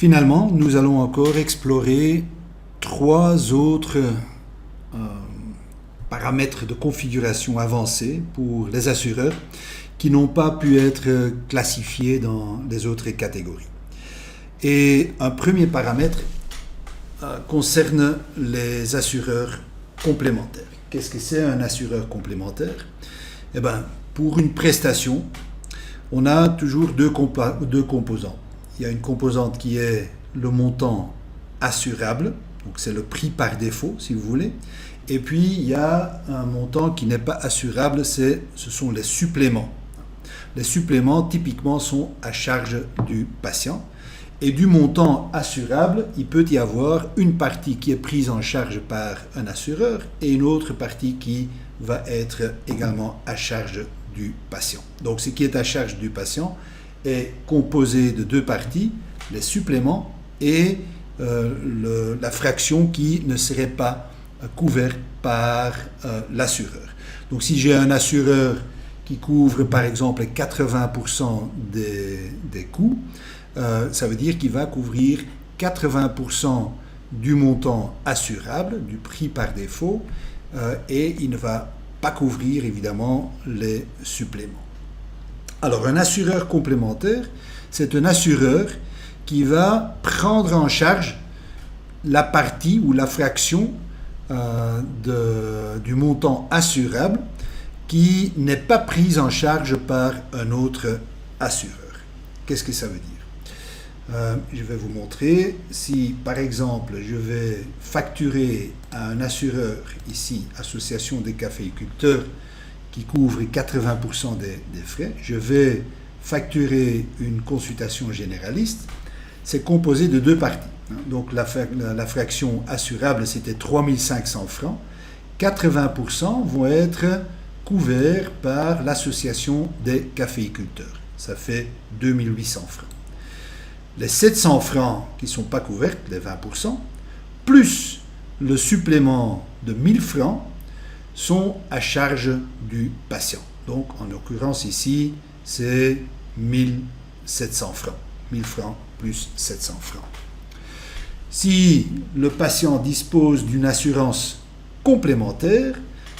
Finalement, nous allons encore explorer trois autres paramètres de configuration avancés pour les assureurs qui n'ont pas pu être classifiés dans les autres catégories. Et un premier paramètre concerne les assureurs complémentaires. Qu'est-ce que c'est un assureur complémentaire? Eh bien, pour une prestation, on a toujours deux composants. Il y a une composante qui est le montant assurable, donc c'est le prix par défaut, si vous voulez. Et puis, il y a un montant qui n'est pas assurable, ce sont les suppléments. Les suppléments, typiquement, sont à charge du patient. Et du montant assurable, il peut y avoir une partie qui est prise en charge par un assureur et une autre partie qui va être également à charge du patient. Donc, ce qui est à charge du patient est composé de deux parties, les suppléments et la fraction qui ne serait pas couverte par l'assureur. Donc, si j'ai un assureur qui couvre par exemple 80% des coûts, ça veut dire qu'il va couvrir 80% du montant assurable, du prix par défaut, et il ne va pas couvrir évidemment les suppléments. Alors un assureur complémentaire, c'est un assureur qui va prendre en charge la partie ou la fraction du montant assurable qui n'est pas prise en charge par un autre assureur. Qu'est-ce que ça veut dire? Je vais vous montrer. Si, par exemple, je vais facturer à un assureur, ici, Association des caféiculteurs, qui couvre 80% des frais, je vais facturer une consultation généraliste. C'est composé de deux parties. Donc, la fraction assurable, c'était 3 500 francs. 80% vont être couverts par l'Association des caféiculteurs. Ça fait 2 800 francs. Les 700 francs qui ne sont pas couverts, les 20%, plus le supplément de 1000 francs, sont à charge du patient. Donc, en l'occurrence ici, c'est 1700 francs. 1000 francs plus 700 francs. Si le patient dispose d'une assurance complémentaire,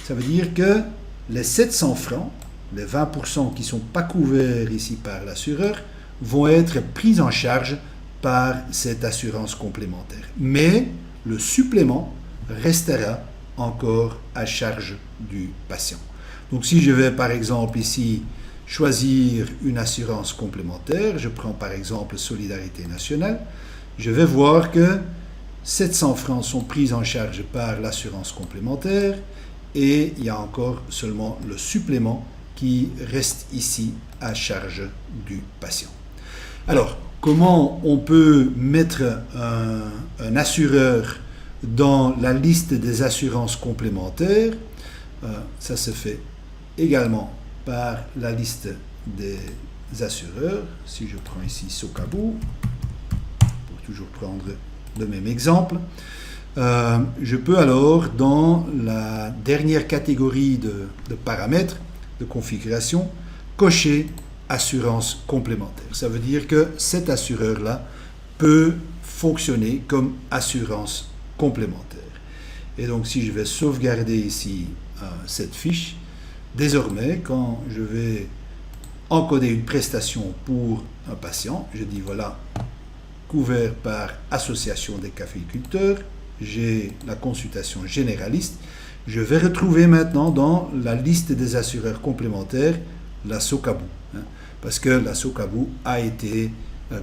ça veut dire que les 700 francs, les 20% qui ne sont pas couverts ici par l'assureur, vont être pris en charge par cette assurance complémentaire. Mais le supplément restera encore à charge du patient. Donc si je vais par exemple ici choisir une assurance complémentaire, je prends par exemple Solidarité Nationale, je vais voir que 700 francs sont pris en charge par l'assurance complémentaire et il y a encore seulement le supplément qui reste ici à charge du patient. Alors, comment on peut mettre un assureur dans la liste des assurances complémentaires? Ça se fait également par la liste des assureurs. Si je prends ici Socabou, pour toujours prendre le même exemple, je peux alors, dans la dernière catégorie de paramètres de configuration, cocher assurance complémentaire. Ça veut dire que cet assureur-là peut fonctionner comme assurance complémentaire. Et donc, si je vais sauvegarder ici cette fiche, désormais, quand je vais encoder une prestation pour un patient, je dis voilà, couvert par Association des caféiculteurs, j'ai la consultation généraliste, je vais retrouver maintenant dans la liste des assureurs complémentaires la Socabou, parce que la Socabou a été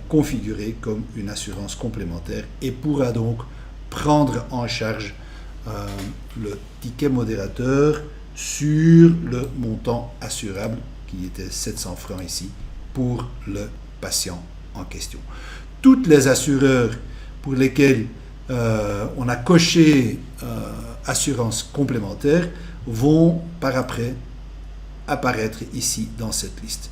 configurée comme une assurance complémentaire et pourra donc prendre en charge le ticket modérateur sur le montant assurable qui était 700 francs ici pour le patient en question. Toutes les assureurs pour lesquels on a coché assurance complémentaire vont par après apparaître ici dans cette liste.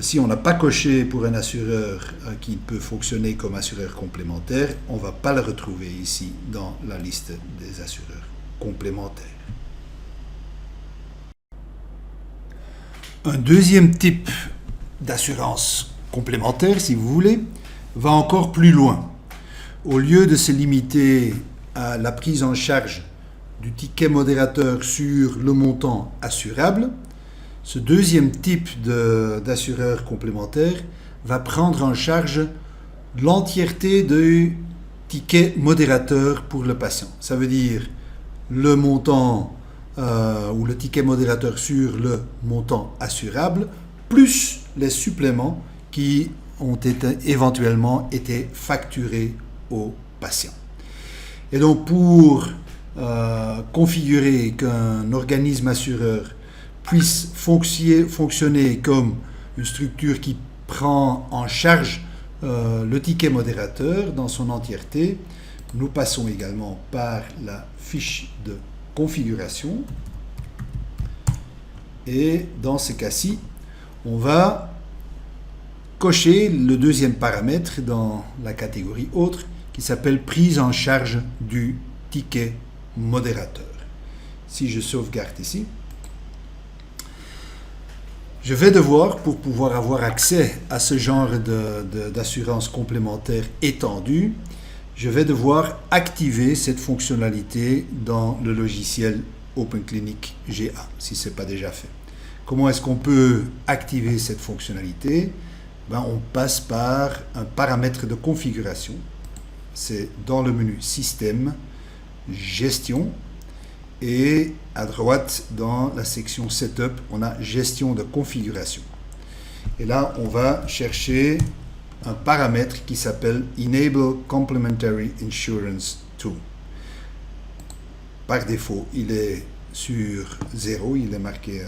Si on n'a pas coché pour un assureur qui peut fonctionner comme assureur complémentaire, on ne va pas le retrouver ici dans la liste des assureurs complémentaires. Un deuxième type d'assurance complémentaire, si vous voulez, va encore plus loin. au lieu de se limiter à la prise en charge du ticket modérateur sur le montant assurable, ce deuxième type d'assureur complémentaire va prendre en charge l'entièreté du ticket modérateur pour le patient. Ça veut dire le montant ou le ticket modérateur sur le montant assurable, plus les suppléments qui ont éventuellement été facturés au patient. Et donc pour configurer qu'un organisme assureur puisse fonctionner comme une structure qui prend en charge le ticket modérateur dans son entièreté, nous passons également par la fiche de configuration. Et dans ce cas-ci, on va cocher le deuxième paramètre dans la catégorie autre qui s'appelle prise en charge du ticket modérateur. Si je sauvegarde ici, je vais devoir, pour pouvoir avoir accès à ce genre d'assurance complémentaire étendue, je vais devoir activer cette fonctionnalité dans le logiciel OpenClinic GA, si ce n'est pas déjà fait. Comment est-ce qu'on peut activer cette fonctionnalité? On passe par un paramètre de configuration. C'est dans le menu Système, Gestion, et à droite, dans la section Setup, on a Gestion de configuration. Et là, on va chercher un paramètre qui s'appelle Enable Complementary Insurance Tool. Par défaut, il est sur 0, il est marqué,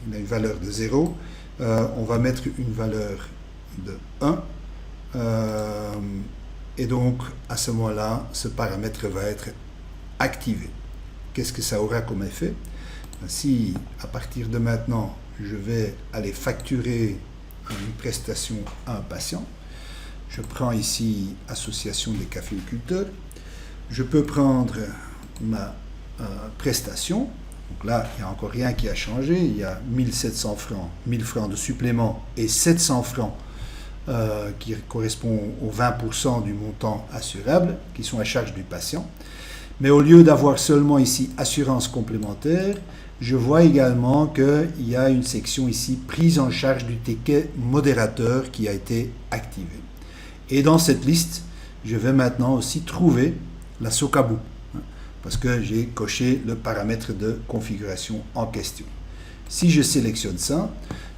il a une valeur de 0. On va mettre une valeur de 1. Et donc, à ce moment-là, ce paramètre va être activé. Qu'est-ce que ça aura comme effet? Si, à partir de maintenant, je vais aller facturer une prestation à un patient, je prends ici Association des caféiculteurs, je peux prendre ma prestation. Donc là, il n'y a encore rien qui a changé. Il y a 1700 francs, 1000 francs de supplément et 700 francs qui correspondent aux 20% du montant assurable qui sont à charge du patient. Mais au lieu d'avoir seulement ici assurance complémentaire, je vois également qu'il y a une section ici prise en charge du ticket modérateur qui a été activée. Et dans cette liste, je vais maintenant aussi trouver la SOCABU, parce que j'ai coché le paramètre de configuration en question. Si je sélectionne ça,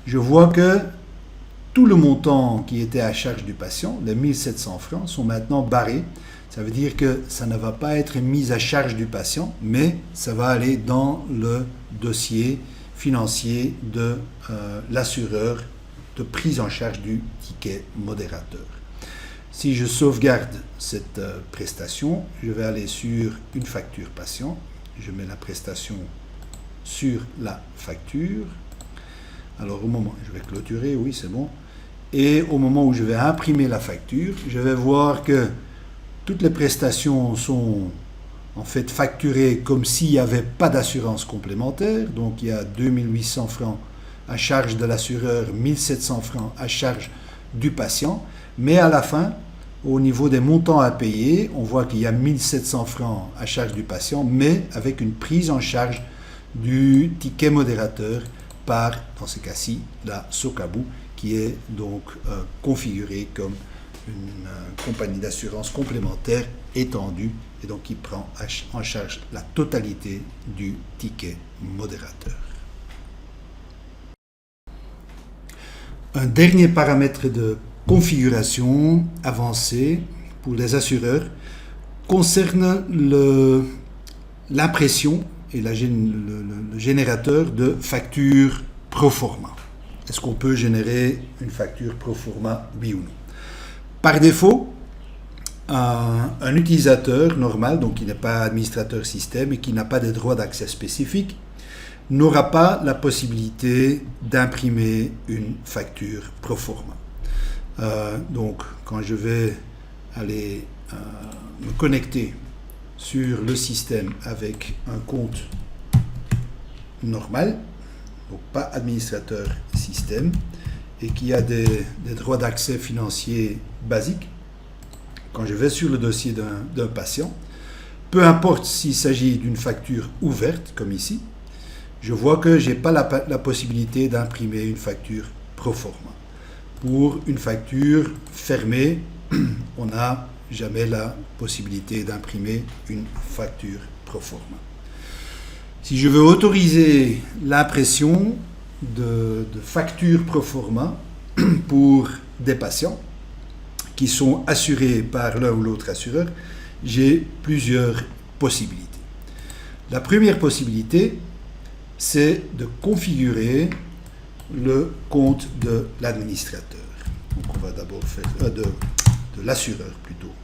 je vois que tout le montant qui était à charge du patient, les 1700 francs, sont maintenant barrés. Ça veut dire que ça ne va pas être mis à charge du patient, mais ça va aller dans le dossier financier de l'assureur de prise en charge du ticket modérateur. Si je sauvegarde cette prestation, je vais aller sur une facture patient. Je mets la prestation sur la facture. Alors au moment, je vais clôturer, oui c'est bon. Et au moment où je vais imprimer la facture, je vais voir que toutes les prestations sont en fait facturées comme s'il n'y avait pas d'assurance complémentaire. Donc il y a 2800 francs à charge de l'assureur, 1700 francs à charge du patient. Mais à la fin, au niveau des montants à payer, on voit qu'il y a 1700 francs à charge du patient, mais avec une prise en charge du ticket modérateur par, dans ce cas-ci, la SOCABU, qui est donc configurée comme une compagnie d'assurance complémentaire étendue et donc qui prend en charge la totalité du ticket modérateur. Un dernier paramètre de configuration avancée pour les assureurs concerne l'impression et le générateur de factures pro forma. Est-ce qu'on peut générer une facture pro forma, oui ou non? Par défaut, un utilisateur normal, donc qui n'est pas administrateur système et qui n'a pas de droits d'accès spécifiques, n'aura pas la possibilité d'imprimer une facture pro forma. Donc, quand je vais aller me connecter sur le système avec un compte normal, donc pas administrateur système, et qui a des droits d'accès financiers basiques, quand je vais sur le dossier d'un patient, peu importe s'il s'agit d'une facture ouverte, comme ici, je vois que je n'ai pas la possibilité d'imprimer une facture pro forma. Pour une facture fermée, on n'a jamais la possibilité d'imprimer une facture pro forma. Si je veux autoriser l'impression de factures pro forma pour des patients qui sont assurés par l'un ou l'autre assureur, j'ai plusieurs possibilités. La première possibilité, c'est de configurer le compte de l'administrateur. Donc on va d'abord faire de l'assureur plutôt.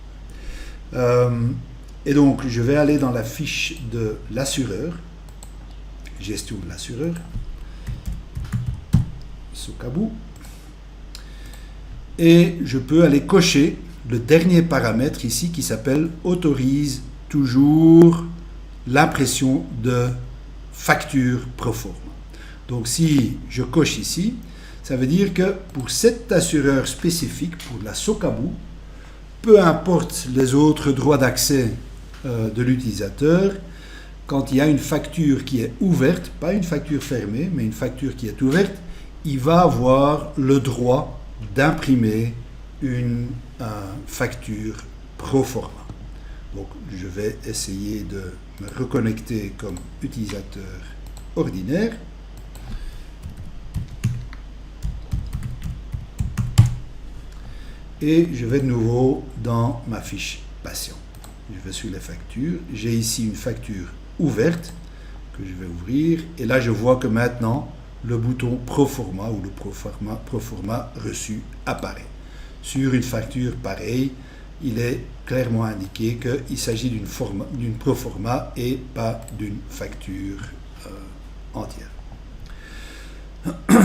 Et donc je vais aller dans la fiche de l'assureur, gestion de l'assureur, Sokabu, et je peux aller cocher le dernier paramètre ici qui s'appelle autorise toujours l'impression de facture pro forma. Donc si je coche ici, ça veut dire que pour cet assureur spécifique, pour la Sokabu, peu importe les autres droits d'accès de l'utilisateur, quand il y a une facture qui est ouverte, pas une facture fermée, mais une facture qui est ouverte, il va avoir le droit d'imprimer une facture pro forma. Donc je vais essayer de me reconnecter comme utilisateur ordinaire. Et je vais de nouveau dans ma fiche patient. Je vais sur les factures. J'ai ici une facture ouverte que je vais ouvrir. Et là, je vois que maintenant, le bouton pro forma ou le pro forma reçu apparaît. Sur une facture pareille, il est clairement indiqué qu'il s'agit d'une pro forma et pas d'une facture entière.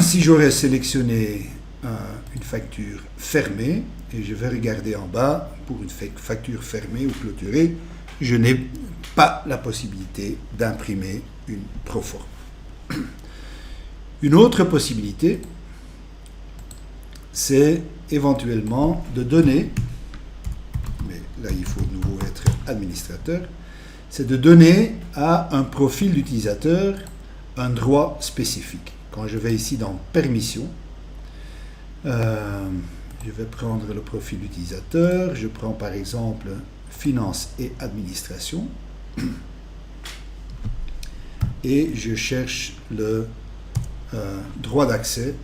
Si j'aurais sélectionné une facture fermée, et je vais regarder en bas, pour une facture fermée ou clôturée, je n'ai pas la possibilité d'imprimer une pro forma. Une autre possibilité, c'est éventuellement de donner, mais là il faut de nouveau être administrateur, c'est de donner à un profil d'utilisateur un droit spécifique. Quand je vais ici dans Permission, je vais prendre le profil d'utilisateur, je prends par exemple Finance et Administration, et je cherche le droit d'accès,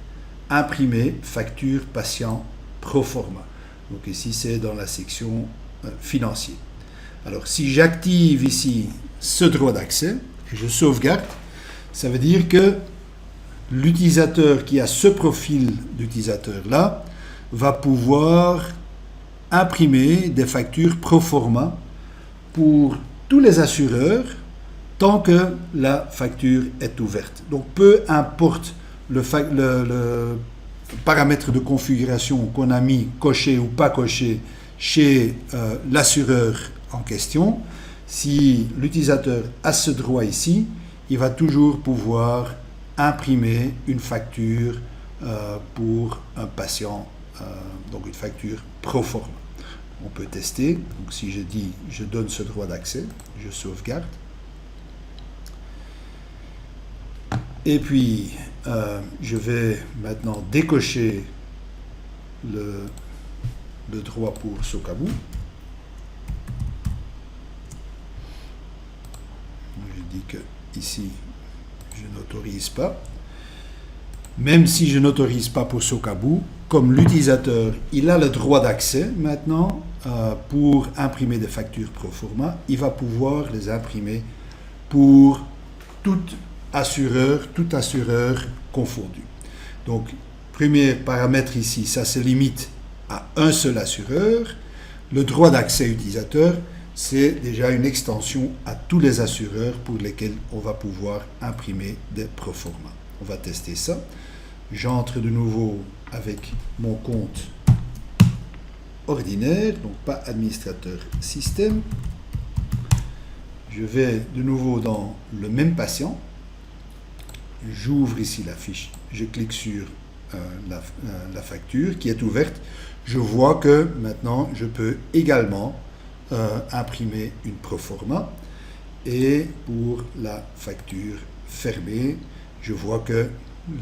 imprimer facture patient pro forma. Donc ici c'est dans la section financier. Alors si j'active ici ce droit d'accès et je sauvegarde, ça veut dire que l'utilisateur qui a ce profil d'utilisateur là va pouvoir imprimer des factures pro forma pour tous les assureurs tant que la facture est ouverte. Donc peu importe le paramètre de configuration qu'on a mis coché ou pas coché chez l'assureur en question, si l'utilisateur a ce droit ici, il va toujours pouvoir imprimer une facture pour un patient, donc une facture pro forma. On peut tester. Donc si je dis je donne ce droit d'accès, je sauvegarde. Et puis je vais maintenant décocher le droit pour Sokabu. Je dis que ici je n'autorise pas. Même si je n'autorise pas pour Sokabu, comme l'utilisateur, il a le droit d'accès maintenant pour imprimer des factures pro forma, il va pouvoir les imprimer pour tout assureur confondu. Donc, premier paramètre ici, ça se limite à un seul assureur. Le droit d'accès utilisateur, c'est déjà une extension à tous les assureurs pour lesquels on va pouvoir imprimer des pro forma. On va tester ça. J'entre de nouveau avec mon compte ordinaire, donc pas administrateur système. Je vais de nouveau dans le même patient. J'ouvre ici la fiche. Je clique sur la facture qui est ouverte, je vois que maintenant je peux également imprimer une proforma. Et pour la facture fermée, je vois que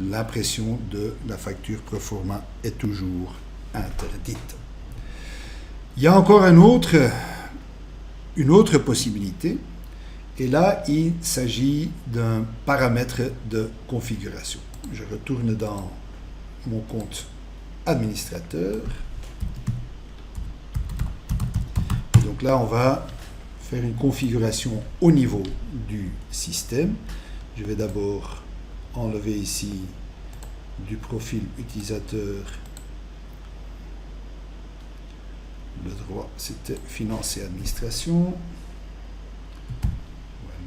l'impression de la facture proforma est toujours interdite. Il y a encore une autre possibilité, et là il s'agit d'un paramètre de configuration. Je retourne dans mon compte administrateur. Et donc là on va faire une configuration au niveau du système. Je vais d'abord enlever ici du profil utilisateur. Le droit, c'était finance et administration.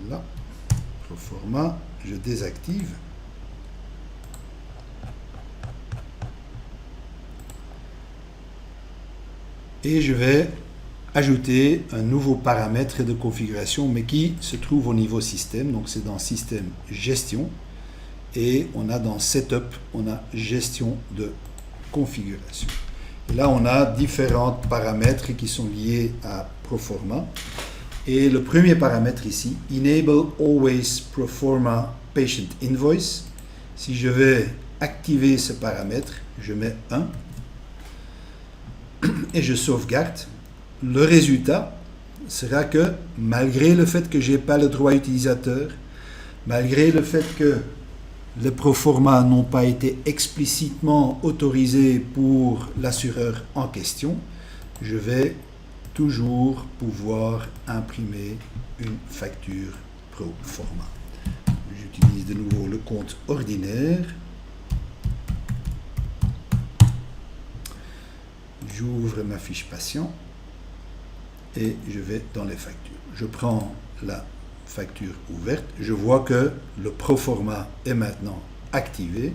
Voilà. Proforma, je désactive. Et je vais ajouter un nouveau paramètre de configuration, mais qui se trouve au niveau système. Donc c'est dans système gestion. Et on a dans setup, on a gestion de configuration. Et là, on a différents paramètres qui sont liés à Proforma. Et le premier paramètre ici, Enable Always Proforma Patient Invoice. Si je vais activer ce paramètre, je mets 1 et je sauvegarde. Le résultat sera que, malgré le fait que je n'ai pas le droit utilisateur, malgré le fait que les proformas n'ont pas été explicitement autorisés pour l'assureur en question, je vais toujours pouvoir imprimer une facture proforma. J'utilise de nouveau le compte ordinaire. J'ouvre ma fiche patient et je vais dans les factures. Je prends la facture ouverte, je vois que le proforma est maintenant activé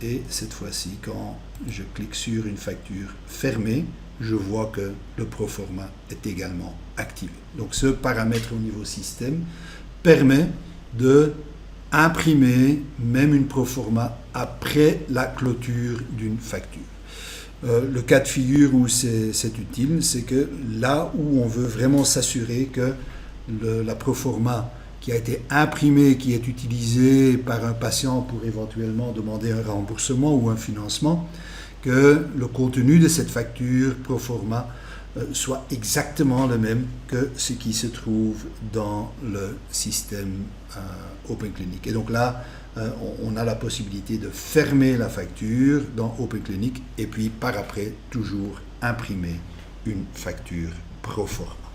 et cette fois-ci quand je clique sur une facture fermée, je vois que le proforma est également activé. Donc ce paramètre au niveau système permet de imprimer même une proforma après la clôture d'une facture. Le cas de figure où c'est utile, c'est que là où on veut vraiment s'assurer que la proforma qui a été imprimée, qui est utilisée par un patient pour éventuellement demander un remboursement ou un financement, que le contenu de cette facture proforma soit exactement le même que ce qui se trouve dans le système OpenClinic. Et donc là, on a la possibilité de fermer la facture dans OpenClinic et puis par après toujours imprimer une facture proforma.